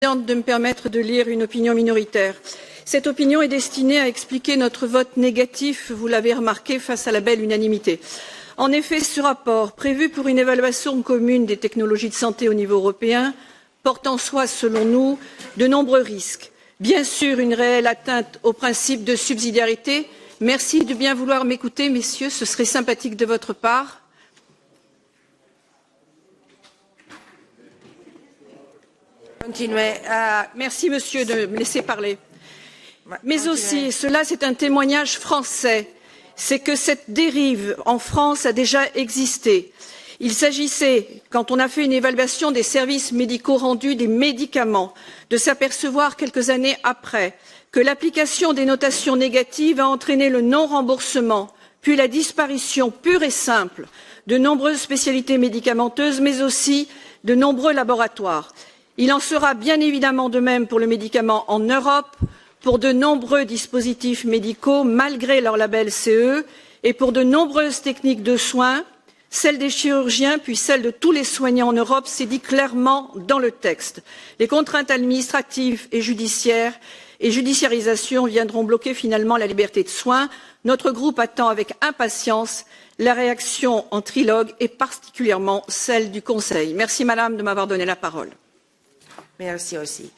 de me permettre de lire une opinion minoritaire. Cette opinion est destinée à expliquer notre vote négatif, vous l'avez remarqué, face à la belle unanimité. En effet, ce rapport, prévu pour une évaluation commune des technologies de santé au niveau européen, porte en soi, selon nous, de nombreux risques. Bien sûr, une réelle atteinte au principe de subsidiarité. Merci de bien vouloir m'écouter, messieurs, ce serait sympathique de votre part. Merci, monsieur, de me laisser parler. Mais aussi, et cela c'est un témoignage français, c'est que cette dérive en France a déjà existé. Il s'agissait, quand on a fait une évaluation des services médicaux rendus des médicaments, de s'apercevoir quelques années après que l'application des notations négatives a entraîné le non-remboursement, puis la disparition pure et simple de nombreuses spécialités médicamenteuses, mais aussi de nombreux laboratoires. Il en sera bien évidemment de même pour le médicament en Europe, pour de nombreux dispositifs médicaux malgré leur label CE et pour de nombreuses techniques de soins, celle des chirurgiens puis celle de tous les soignants en Europe, c'est dit clairement dans le texte. Les contraintes administratives et judiciarisation viendront bloquer finalement la liberté de soins. Notre groupe attend avec impatience la réaction en trilogue et particulièrement celle du Conseil. Merci Madame de m'avoir donné la parole. Merci aussi.